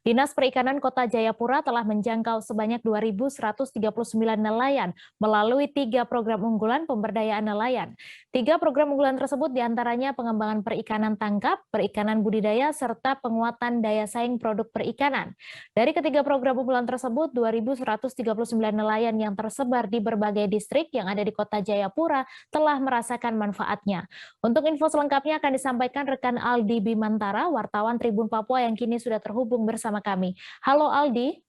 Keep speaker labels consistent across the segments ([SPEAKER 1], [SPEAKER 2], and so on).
[SPEAKER 1] Dinas Perikanan Kota Jayapura telah menjangkau sebanyak 2.139 nelayan melalui 3 program unggulan pemberdayaan nelayan. 3 program unggulan tersebut diantaranya pengembangan perikanan tangkap, perikanan budidaya, serta penguatan daya saing produk perikanan. Dari ketiga program unggulan tersebut, 2.139 nelayan yang tersebar di berbagai distrik yang ada di Kota Jayapura telah merasakan manfaatnya. Untuk info selengkapnya akan disampaikan rekan Aldi Bimantara, wartawan Tribun Papua yang kini sudah terhubung bersama kami. Halo Aldi.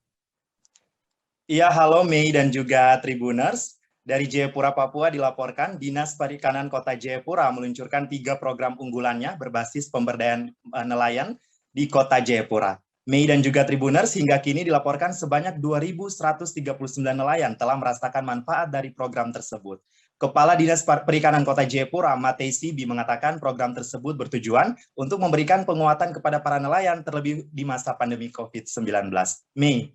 [SPEAKER 2] Iya, halo Mei dan juga Tribuners. Dari Jayapura, Papua dilaporkan Dinas Perikanan Kota Jayapura meluncurkan 3 program unggulannya berbasis pemberdayaan nelayan di Kota Jayapura. Mei dan juga Tribuners, hingga kini dilaporkan sebanyak 2.139 nelayan telah merasakan manfaat dari program tersebut. Kepala Dinas Perikanan Kota Jayapura, Matei Sibi, mengatakan program tersebut bertujuan untuk memberikan penguatan kepada para nelayan terlebih di masa pandemi COVID-19. Mei.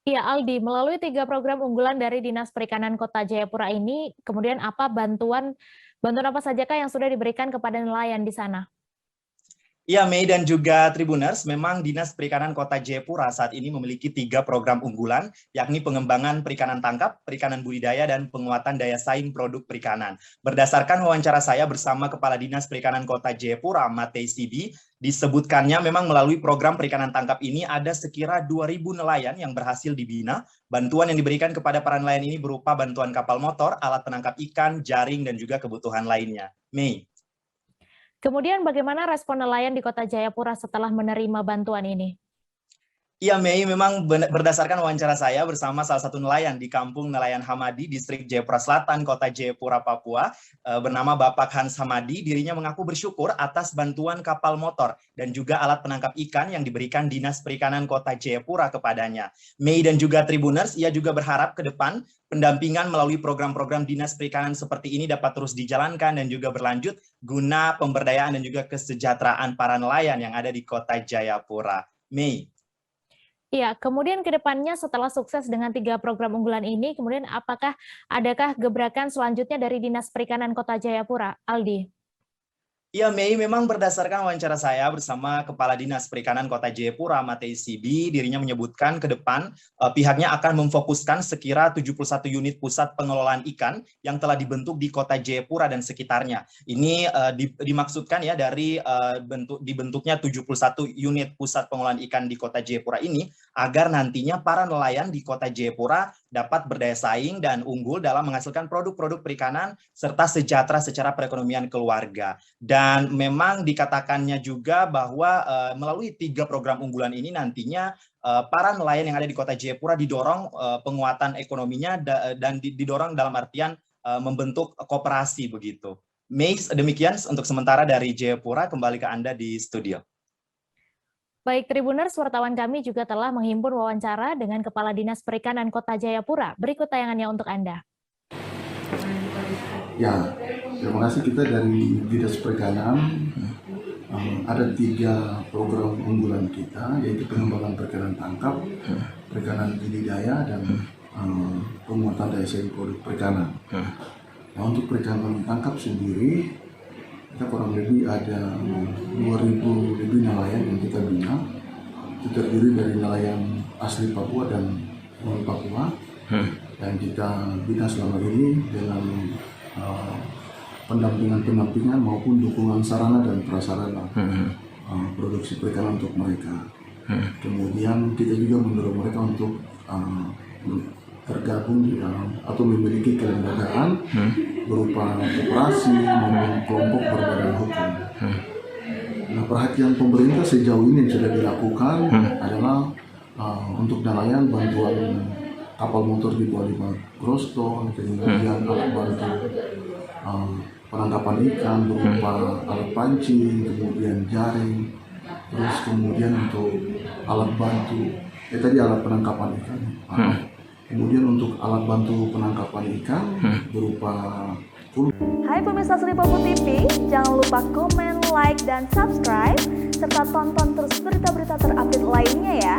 [SPEAKER 1] Ya Aldi, melalui 3 program unggulan dari Dinas Perikanan Kota Jayapura ini, kemudian apa bantuan apa sajakah yang sudah diberikan kepada nelayan di sana?
[SPEAKER 2] Ya, Mei dan juga Tribuners, memang Dinas Perikanan Kota Jayapura saat ini memiliki 3 program unggulan, yakni pengembangan perikanan tangkap, perikanan budidaya, dan penguatan daya saing produk perikanan. Berdasarkan wawancara saya bersama Kepala Dinas Perikanan Kota Jayapura, Matei Sibi, disebutkannya memang melalui program perikanan tangkap ini ada sekira 2.000 nelayan yang berhasil dibina. Bantuan yang diberikan kepada para nelayan ini berupa bantuan kapal motor, alat penangkap ikan, jaring, dan juga kebutuhan lainnya. Mei.
[SPEAKER 1] Kemudian bagaimana respon nelayan di Kota Jayapura setelah menerima bantuan ini?
[SPEAKER 2] Iya, Mei, memang berdasarkan wawancara saya bersama salah satu nelayan di Kampung Nelayan Hamadi, Distrik Jayapura Selatan, Kota Jayapura, Papua, bernama Bapak Hans Hamadi, dirinya mengaku bersyukur atas bantuan kapal motor dan juga alat penangkap ikan yang diberikan Dinas Perikanan Kota Jayapura kepadanya. Mei dan juga Tribuners, ia juga berharap ke depan pendampingan melalui program-program Dinas Perikanan seperti ini dapat terus dijalankan dan juga berlanjut guna pemberdayaan dan juga kesejahteraan para nelayan yang ada di Kota Jayapura. Mei.
[SPEAKER 1] Iya, kemudian ke depannya setelah sukses dengan 3 program unggulan ini, kemudian adakah gebrakan selanjutnya dari Dinas Perikanan Kota Jayapura, Aldi?
[SPEAKER 2] Ya, Mei, memang berdasarkan wawancara saya bersama Kepala Dinas Perikanan Kota Jayapura, Matei Sibi, dirinya menyebutkan ke depan pihaknya akan memfokuskan sekira 71 unit pusat pengelolaan ikan yang telah dibentuk di Kota Jayapura dan sekitarnya. Ini dimaksudkan ya dari dibentuknya 71 unit pusat pengelolaan ikan di Kota Jayapura ini agar nantinya para nelayan di Kota Jayapura dapat berdaya saing dan unggul dalam menghasilkan produk-produk perikanan serta sejahtera secara perekonomian keluarga. Dan memang dikatakannya juga bahwa melalui 3 program unggulan ini nantinya para nelayan yang ada di Kota Jayapura didorong penguatan ekonominya dan didorong dalam artian membentuk koperasi begitu. Mei, demikian untuk sementara dari Jayapura, kembali ke Anda di studio.
[SPEAKER 1] Baik, Tribuners, wartawan kami juga telah menghimpun wawancara dengan Kepala Dinas Perikanan Kota Jayapura. Berikut tayangannya untuk Anda.
[SPEAKER 3] Ya, terima kasih. Kita dari Dinas Perikanan ada 3 program unggulan kita, yaitu pengembangan perikanan tangkap, perikanan budidaya, dan penguatan daya saing produk perikanan. Nah, untuk perikanan tangkap sendiri, kita kurang lebih ada 2.000 lebih nelayan yang kita bina. Itu terdiri dari nelayan asli Papua dan non Papua, dan kita bina selama ini dengan pendampingan maupun dukungan sarana dan prasarana produksi perikanan untuk mereka. Kemudian kita juga mendorong mereka untuk tergabung di dalam atau memiliki kelembagaan berupa koperasi maupun kelompok berbadan hukum. Nah, perhatian pemerintah sejauh ini yang sudah dilakukan adalah untuk nelayan bantuan kapal motor di bawah 5 groston, kemudian alat bantu penangkapan ikan berupa alat pancing, kemudian jaring, terus kemudian untuk alat bantu alat penangkapan ikan. Kemudian untuk alat bantu penangkapan ikan berupa
[SPEAKER 4] Hai pemirsa Sri Papua TV, jangan lupa komen, like, dan subscribe, serta tonton terus berita-berita terupdate lainnya ya.